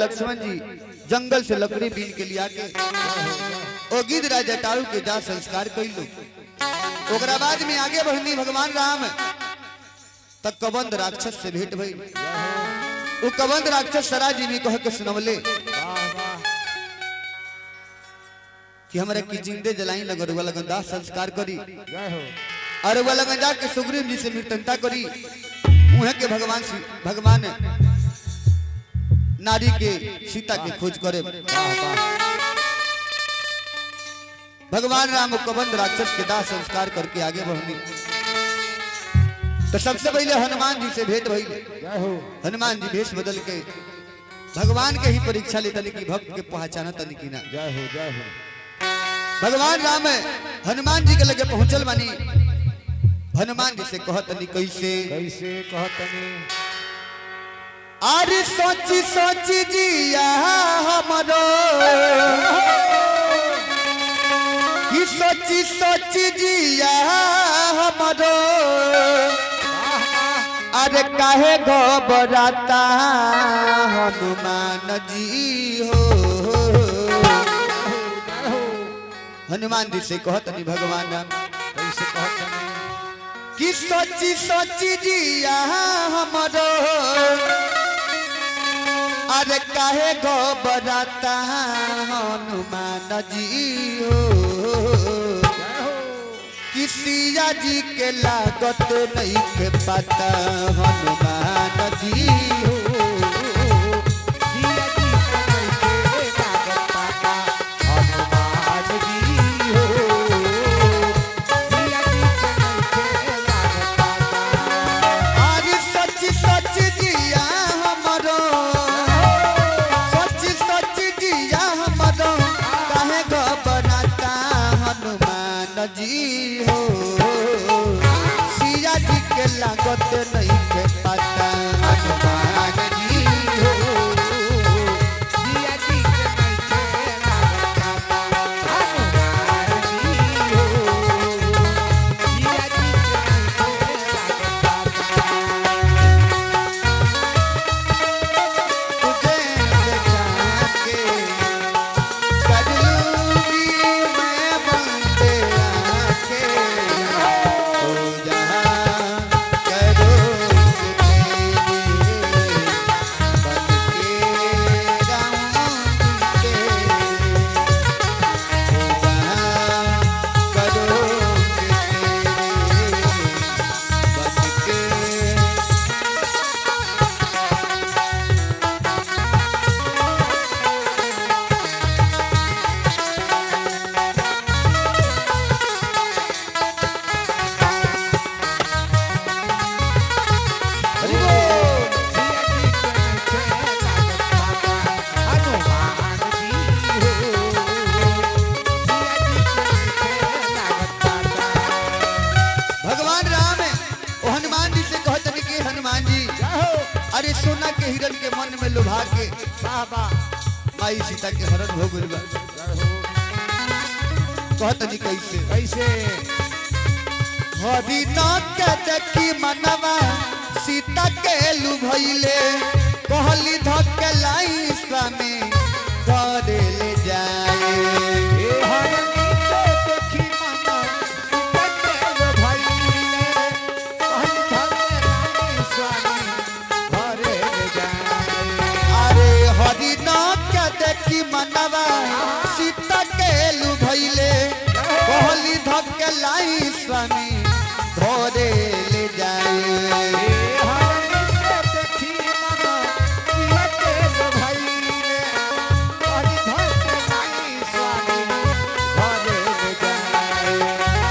लक्ष्मण जी जंगल से लकड़ी बीन के लिया के ओ गिद्धराज जटायु के जा संस्कार कैलू। ओकरा बाद में आगे बढ़नी भगवान राम तक कबंध राक्षस से भेंट भई। वो कबंध राक्षस सराजी भी कह के सुनवले कि हमरा की जिंदे जलाई लगन वाला गंदा संस्कार करी और वाला गंजा के सुग्रीव जी से मृत्यंता करी। उहे के भगवान नारी के सीता के खोज करे। भगवान राम कबंध राक्षस के दाह संस्कार करके आगे बढ़नी तो सबसे पहले हनुमान जी से भेंट भई। हनुमान जी भेष बदल के भगवान के ही परीक्षा लेते कि भक्त के पहचाना तनी की ना। जय हो जय हो। भगवान राम हनुमान जी के लगे पहुंचल बानी। हनुमान जी से कहतनी कैसे कैसे कहतनी अरे सोची सोची जिया हमरो कि सोची सोची जिया हमरो अरे काहे घबराता हनुमान जी हो। हनुमान जी से कहतनी भगवान राम कैसे कहतनी कि सोची सोची जिया हमरो अरे काहे घबराता हनुमान जी हो। किसिया जी के लागत नहीं के पता हनुमान जी हो। जी हो सिया जी के लागत नहीं के पता हनुमान जी हो। सिया जी के नहीं के लागत हनुमान जी हो। सिया जी के अरे सोना के हिरण के मन में लुभा के बाबा माई सीता के हरण हो गइल बा। कहतनी कैसे कैसे हरिनाथ के देखी मनवा सीता के लुभैले कहली धक्के लाई स्वामी करे ले जाए। देखी मनवा सीता के लुभैले कहली धक्के लाई स्वामी घरे ले जाए।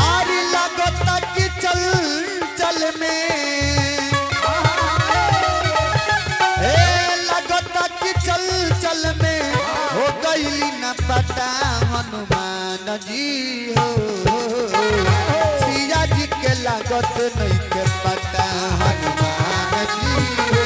आरी लगता कि चल चल में लगता कि चल चल में हो गईली न पता हनुमान जी हो। सिया जी के लागत नहीं के पता हनुमान जी हो।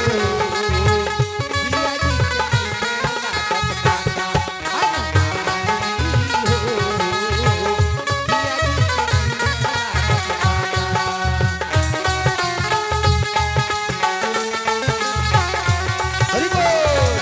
हरि बोल।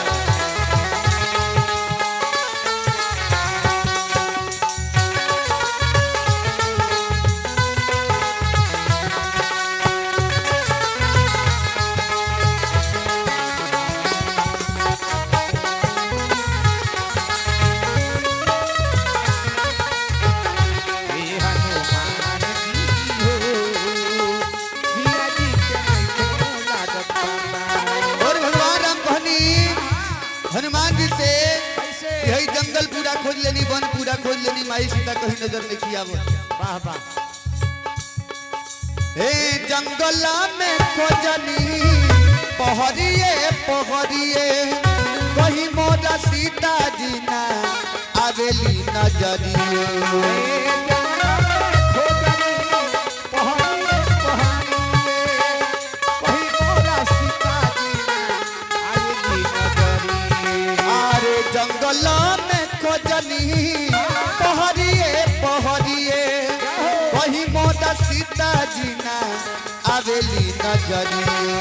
वन पूरा खोज लेनी माई सीता कहीं नजर नहीं किया वो वाह वाह हे जंगला में खोजनी पहरिए पहरिए कहीं मोरा सीता जी ना आवेली नजरिए अरे जंगला में खोजनी पहरिए पहरिए कहीं मोरा सीता जी ना आवेली नजरिए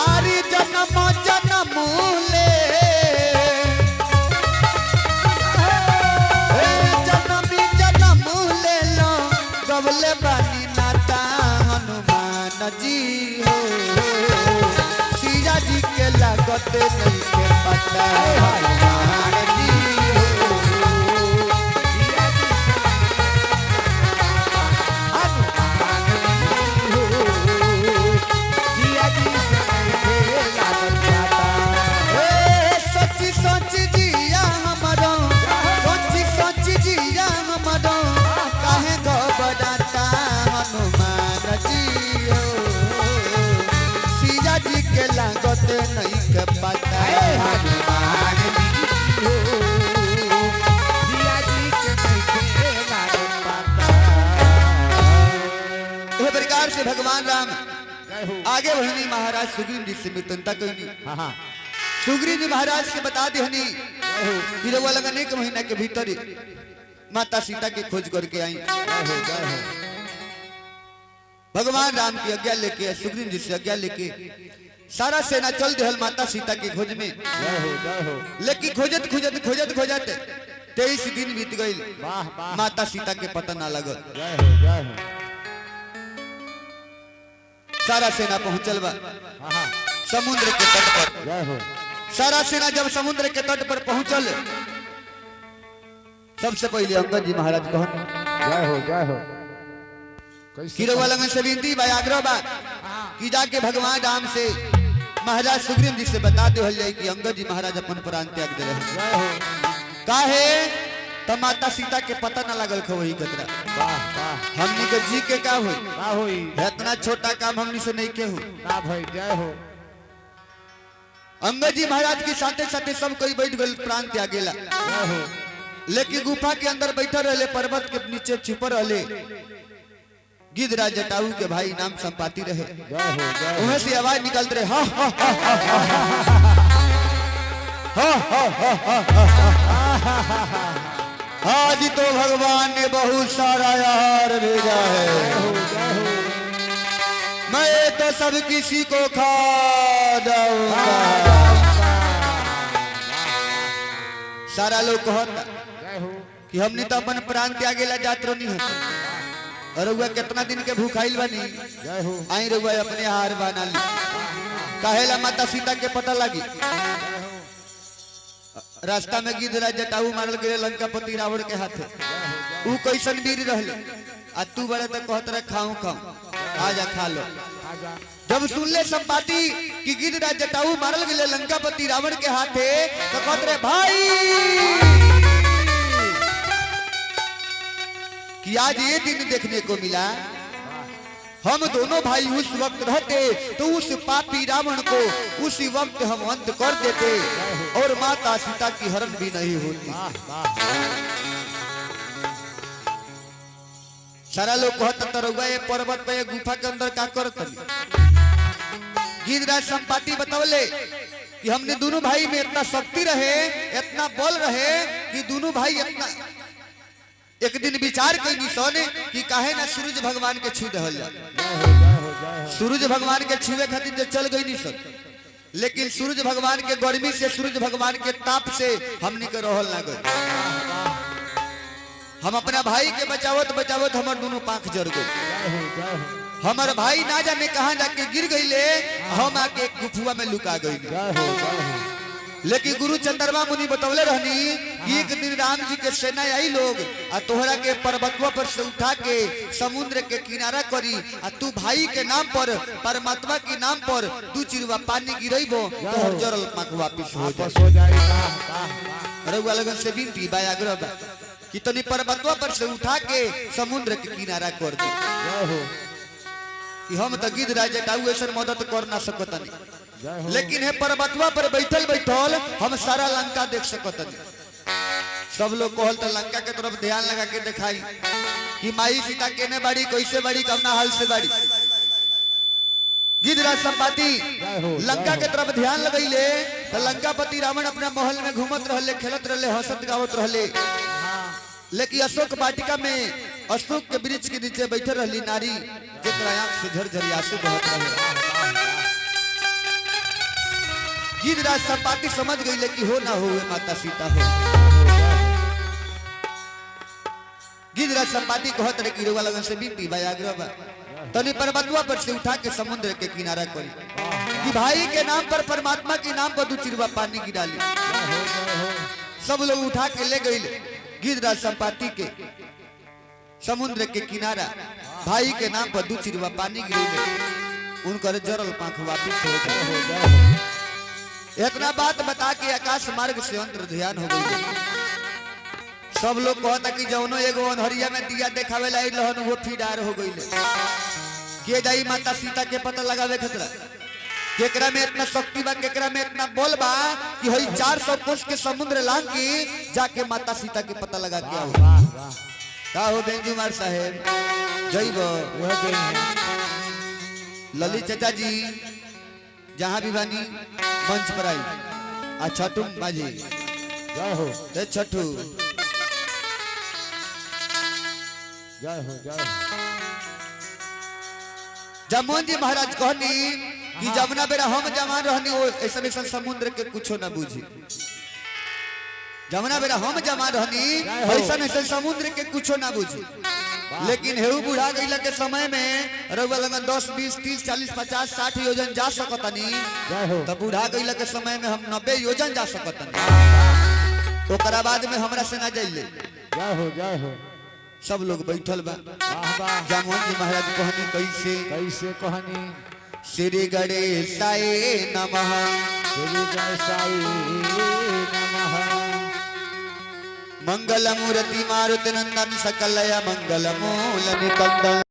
आरी जन्म जन्म ले जन्मी जन्म ले लो गवले बानी नाता हनुमान जी हो सीता जी के लागत नहीं के पता हनुमान जी हो सोची सोची जिया हमरो सोची सोची जिया हमरो काहे घबराता हनुमान जी हो सीता जी के लागत नहीं के पता हनुमान जी हो इस प्रकार से भगवान राम आगे बढ़नी महाराज सुग्रीव जी से मित्रता करनी सुग्रीव जी महाराज के बता देहनी कि रउआ लगन एक महीना के भीतर ही माता सीता की खोज करके आई भगवान राम की आज्ञा लेके सुग्रीव जी से आज्ञा लेके सारा सेना चल देहल माता सीता की खोज में लेकिन खोजत खोजत खोजत खोजत 23 दिन बीत गई माता सीता के पता ना लगल सारा सेना पहुंचल बा समुद्र के तट पर सारा सेना जब समुद्र के तट पर पहुंचल सबसे पहले अंगद जी महाराज कहन किरवा लगन से विनती बा आग्रह बा कि जाके भगवान राम से महाराज सुग्रीव जी से बता दे जाए कि अंगद जी महाराज अपन प्राण त्याग दे रहे काहे तो माता सीता के पता ना लगल खो वही कतरा हमनी के जी के का होई इतना छोटा काम हमनी से नहीं के हो अंगद जी महाराज के साथे साथे सब कोई बैठ गए प्राण त्यागेला लेकिन गुफा के अंदर बैठे रहे पर्वत के नीचे छुप रहे गिद्धराज जटाऊ के भाई नाम संपाति रहे उन्हें से आवाज निकलते रहे आज तो भगवान ने बहुत सारा यार भेजा है मैं तो सब किसी को खा जाऊंगा सारा लोग कहता कि हमने तो अपन प्राण त्यागेला जात नहीं है और रउआ कितना दिन के भूखाइल बनी आई रउआ अपने हार बना ली काहेला माता सीता के पता लगी रास्ता में गिद्धराज जटाऊ मारल गए लंकापति रावण के हाथे ऊ कैसन वीर रहले आ तू बड़े तक कहत रहे खाऊं खाऊं आजा खा लो जब सुनले संपाति कि गिद्धराज जटाऊ मारल गए लंकापति रावण के हाथे तो कहत रहे भाई कि आज ये दिन देखने को मिला हम दोनों भाई उस वक्त रहते तो उस पापी रावण को उसी वक्त हम अंत कर देते और माता सीता की हरण भी नहीं होती सारा लोग कहता रहुआ ये पर्वत पे गुफा के अंदर क्या करते गिद्धराज संपाति बतौले कि हमने दोनों भाई में इतना शक्ति रहे इतना बल रहे कि दोनों भाई इतना एक दिन विचार कई सोने कि काहे ना सूरज भगवान के छू दहल जा सूरज भगवान के छुए खातिर जो चल गई नहीं सब लेकिन सूरज भगवान के गर्मी से सूरज भगवान के ताप से हमनी के रहल ना गए हम अपना भाई के बचावत बचावत हमार दोनों पांख जर गए हमार भाई ना जाने कहां जाके गिर गईले हम आके गुफुआ में लुका गई लेकिन गुरु चंद्रमा मुनि बतौले रहनी कि एक दिन राम जी के सेना आई लोग आ तोहरा के पर्वतवा पर से उठा के समुद्र के किनारा करी आ तू भाई के नाम पर परमात्मा के नाम पर दू चिरवा पानी गिरइबो तो जरल पाक वापिस हो वापस हो जाएगा। रउआ लगन से विनती बा आग्रह बा कि तनी पर्वतवा पर से उठा के समुद्र के किनारा कर दे जय हो कि हम तो गिद्ध राजा टाऊ ऐसा मदद कर ना सकतनी, जय हो। लेकिन है पर्वतवा पर बैठल बैठल हम सारा लंका देख सकतनी। सब लोग कहल तो लंका के तरफ ध्यान लगा के दिखाई कि माई सीता केने बाड़ी कैसे बाड़ी कवना हाल से बाड़ी। गिद्धराज संपाति लंका के तरफ ध्यान लगैले तो लंकापति रावण अपना महल में घूमत रहले, खेलत रहले, हंसत गावत रहले। लेकिन अशोक वाटिका में अशोक के वृक्ष के नीचे बैठे रहली नारी जेकरा आंख से झरझरी आंसू बहत रहे। गिद्धराज संपाति समझ गई कि हो ना हो माता सीता हो। गिद्धराज संपाति कहत रहे कि रउआ लगन से विनती बा आग्रह बा तनी पर्वतवा पर से उठा के समुद्र के किनारा करी कि भाई के नाम पर परमात्मा के नाम पर दू चिरवा पानी गिराली। सब लोग उठा के ले गए गिद्धराज संपाति के समुद्र के किनारा भाई के नाम पर दू चिरवा पानी गिरे उनकर जरल पांख वापिस हो गए। इतना बात बता के आकाश मार्ग से अंतर ध्यान हो गई। सब लोग कहता कि जौनो एगो अनहरिया में दिया देखावे लाई लहन वो फिडार हो गई। के जाई माता सीता के पता लगावे खतरा केकरा में इतना शक्ति बा, केकरा में इतना बल बा कि हई 400 कोस के समुद्र लांग के जाके माता सीता के पता लगा के आओ। का हो बेंजुमार साहेब जइबो ललित चाचा जी जहां भी बानी मंच पर आई आ छठू बाजी जय हो ते छठू जय हो जय हो। जमोन जी महाराज कहनी कि जमुना बेरा हम जवान रहनी वो ऐसा ऐसा समुद्र के कुछो ना बुझी। जमुना बेरा हम जवान रहनी ऐसा ऐसा समुद्र के कुछो ना बुझी। लेकिन हेऊ बुढ़ा गईला के समय में रउआ लगन 10 20 30 40 50 60 योजन जा सकतनी। तब बुढ़ा गईला के समय में हम 90 योजन जा सकतनी। ओकरा बाद में हमरा से ना जाइले। जय हो जय हो। सब लोग बैठल बा। वाह वाह। जामोन जी महाराज कहनी कैसे कैसे कहनी श्री गणेशाय नमः श्री गणेशाय नमः मंगल मूर्ति मारुति नंदन सकलय मंगल मूल निकंदन।